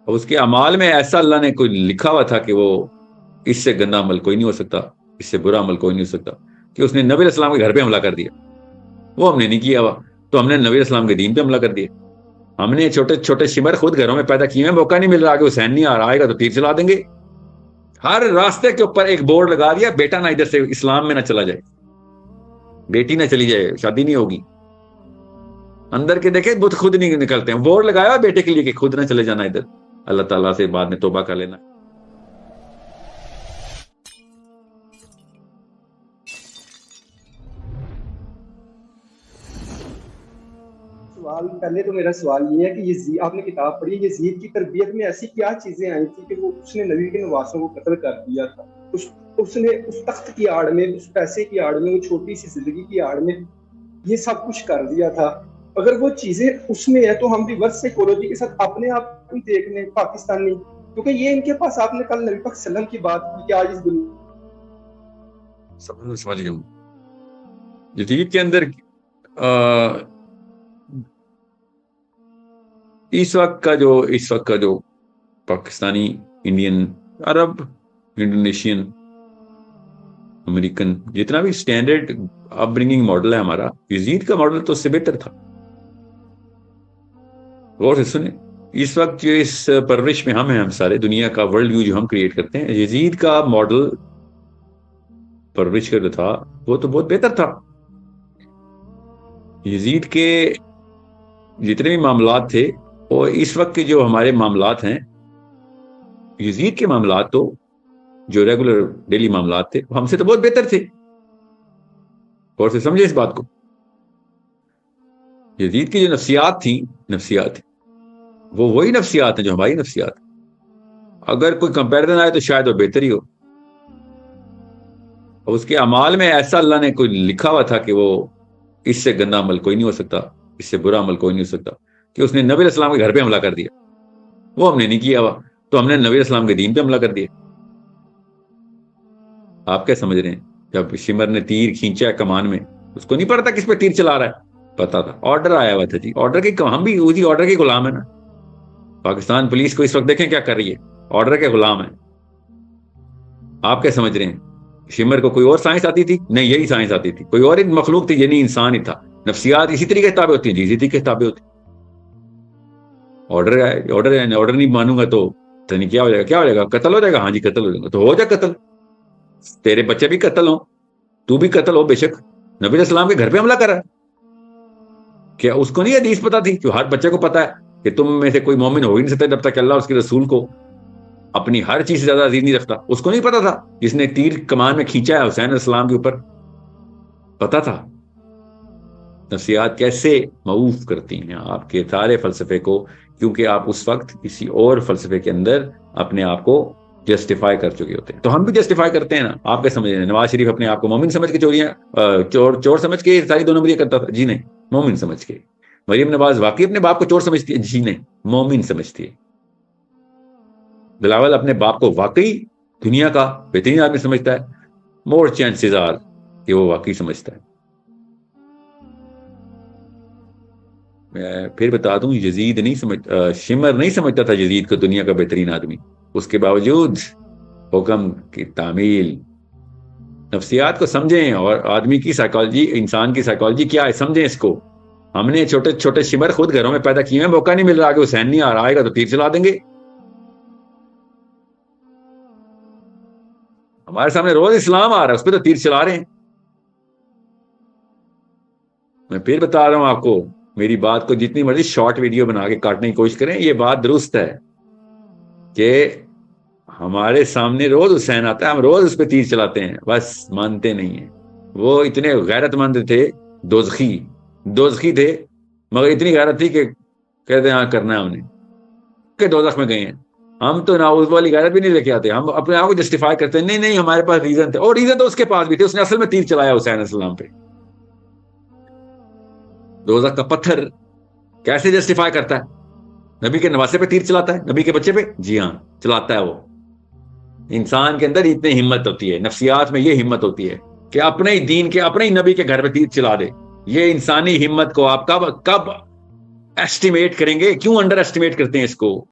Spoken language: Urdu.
اور اس کے اعمال میں ایسا اللہ نے کوئی لکھا ہوا تھا کہ وہ اس سے گندا عمل کوئی نہیں ہو سکتا، اس سے برا عمل کوئی نہیں ہو سکتا، کہ اس نے نبی علیہ السلام کے گھر پہ حملہ کر دیا. وہ ہم نے نہیں کیا ہوا، تو ہم نے نبی علیہ السلام کے دین پہ حملہ کر دیا. ہم نے چھوٹے چھوٹے شمر خود گھروں میں پیدا کیے ہیں، موقع نہیں مل رہا کہ حسین نہیں آ رہا، آئے گا تو تیر چلا دیں گے. ہر راستے کے اوپر ایک بورڈ لگا دیا، بیٹا نہ ادھر سے اسلام میں نہ چلا جائے، بیٹی نہ چلی جائے، شادی نہیں ہوگی. اندر کے دیکھیں بت خود نہیں نکلتے ہیں، بورڈ لگایا بیٹے کے لیے کہ خود نہ چلے جانا ادھر، اللہ تعالیٰ سے بعد میں توبہ کر لینا. پہلے تو میرا سوال یہ ہے کہ یزید، آپ نے کتاب پڑھی، یزید کی تربیت میں ایسی کیا چیزیں آئی تھی کہ وہ اس نے نبی کے نواسوں کو قتل کر دیا تھا؟ اس نے اس تخت کی آڑ میں، اس پیسے کی آڑ میں، وہ چھوٹی سی زندگی کی آڑ میں یہ سب کچھ کر دیا تھا. اگر وہ چیزیں اس میں ہے تو ہم بھی ورس سائیکولوجی کے ساتھ اپنے آپ کو دیکھ لیں پاکستانی، کیونکہ یہ ان کے پاس، آپ نے کل نبی پاک صلی اللہ علیہ وسلم کی بات کی کہ آج اس دنیا سمجھ گیا ہوں. جدید کے اندر اس وقت کا جو پاکستانی، انڈین، عرب، انڈونیشین، امریکن، جتنا بھی سٹینڈرڈ اپ برنگنگ ماڈل ہے ہمارا، یزید کا ماڈل تو اس سے بہتر تھا. غور سے سنیں، اس وقت جو اس پرورش میں ہم سارے دنیا کا ورلڈ ویو جو ہم کریٹ کرتے ہیں، یزید کا ماڈل پرورش کا جو تھا وہ تو بہت بہتر تھا. یزید کے جتنے بھی معاملات تھے، اور اس وقت کے جو ہمارے معاملات ہیں، یزید کے معاملات تو جو ریگولر ڈیلی معاملات تھے ہم سے تو بہت بہتر تھے. اور سے سمجھے اس بات کو، یزید کی جو نفسیات وہ وہی نفسیات ہیں جو ہماری نفسیات. اگر کوئی کمپیریزن آئے تو شاید وہ بہتر ہی ہو. اور اس کے اعمال میں ایسا اللہ نے کوئی لکھا ہوا تھا کہ وہ اس سے گندا عمل کوئی نہیں ہو سکتا، اس سے برا عمل کوئی نہیں ہو سکتا، کہ اس نے نبی علیہ السلام کے گھر پہ حملہ کر دیا. وہ ہم نے نہیں کیا ہوا، تو ہم نے نبی علیہ السلام کے دین پہ حملہ کر دیا. آپ کیا سمجھ رہے ہیں؟ جب شمر نے تیر کھینچا کمان میں، اس کو نہیں پتا تھا کس پہ تیر چلا رہا ہے، پتا تھا، آرڈر آیا ہوا تھا. جی آرڈر کے، ہم بھی اسی آرڈر کے غلام ہیں نا. پاکستان پولیس کو اس وقت دیکھیں کیا کر رہی ہے، آرڈر کے غلام ہیں. آپ کیا سمجھ رہے ہیں؟ شمر کو کوئی اور سائنس آتی تھی؟ نہیں، یہی سائنس آتی تھی. کوئی اور مخلوق تھی؟ یہ نہیں، انسان ہی تھا. نفسیات اسی طریقے سے تابع ہوتی ہیں، اسی طریقے سے تابع ہوتی. آرڈر نہیں مانوں گا تو نہیں، کیا ہو جائے گا؟ قتل ہو جائے گا. ہاں جی قتل ہو جائے گا، تو ہو جائے قتل. تیرے بچے بھی قتل ہوں، تو بھی قتل ہو بے شک. نبی علیہ السلام کے گھر پہ حملہ کرا، کیا اس کو نہیں حدیث پتا تھی؟ جو ہر بچے کو پتا ہے کہ تم میں سے کوئی مومن ہو ہی نہیں سکتا جب تک اللہ اس کے رسول کو اپنی ہر چیز سے زیادہ عزیز نہیں رکھتا. اس کو نہیں پتا تھا جس نے تیر کمان میں کھینچا ہے حسین علیہ السلام کے اوپر؟ پتا تھا. نفسیات کیسے معوف کرتی ہیں آپ کے سارے فلسفے کو، کیونکہ آپ اس وقت کسی اور فلسفے کے اندر اپنے آپ کو جسٹیفائی کر چکے ہوتے ہیں. تو ہم بھی جسٹیفائی کرتے ہیں نا. آپ کیا سمجھ رہے ہیں؟ نواز شریف اپنے آپ کو مومن سمجھ کے چور سمجھ کے ساری 2 نمبری کرتا تھا؟ جی نہیں، مومن سمجھ کے. مریم نواز واقعی اپنے باپ کو چور سمجھتی ہے؟ جی نہیں، مومن سمجھتی ہے. بلاول اپنے باپ کو واقعی دنیا کا بہترین آدمی سمجھتا ہے؟ مور چانسز آر کہ وہ واقعی سمجھتا ہے. میں پھر بتا دوں، یزید نہیں سمجھتا، شمر نہیں سمجھتا تھا یزید کو دنیا کا بہترین آدمی. اس کے باوجود حکم کی تعمیل. نفسیات کو سمجھیں، اور آدمی کی سائیکالوجی، انسان کی سائیکالوجی کیا ہے سمجھیں اس کو. ہم نے چھوٹے چھوٹے شمر خود گھروں میں پیدا کیے ہیں، موقع نہیں مل رہا کہ حسین نہیں آ رہا، آئے گا تو تیر چلا دیں گے. ہمارے سامنے روز اسلام آ رہا ہے، اس پہ تو تیر چلا رہے ہیں. میں پھر بتا رہا ہوں آپ کو، میری بات کو جتنی مرضی شارٹ ویڈیو بنا کے کاٹنے کی کوشش کریں، یہ بات درست ہے کہ ہمارے سامنے روز حسین آتا ہے، ہم روز اس پہ تیر چلاتے ہیں، بس مانتے نہیں ہیں. وہ اتنے غیرت مند تھے، دوزخی تھے، مگر اتنی غیرت تھی کہ کہتے ہیں ہاں کرنا ہے ہم نے، کہ دوزخ میں گئے ہیں. ہم تو ناؤز والی غیرت بھی نہیں لے کے آتے، ہم اپنے آپ کو جسٹیفائی کرتے ہیں، نہیں ہمارے پاس ریزن تھے. اور ریزن تو اس کے پاس بھی تھے، اس نے اصل میں تیر چلایا حسین علیہ السلام پہ. دوزخ کا پتھر کیسے جسٹیفائی کرتا ہے؟ نبی کے نواسے پہ تیر چلاتا ہے، نبی کے بچے پہ؟ جی ہاں چلاتا ہے. وہ انسان کے اندر اتنی ہمت ہوتی ہے، نفسیات میں یہ ہمت ہوتی ہے کہ اپنے ہی دین کے، اپنے ہی نبی کے گھر پہ تیر چلا دے. یہ انسانی ہمت کو آپ کب ایسٹیمیٹ کریں گے؟ کیوں انڈر ایسٹیمیٹ کرتے ہیں اس کو؟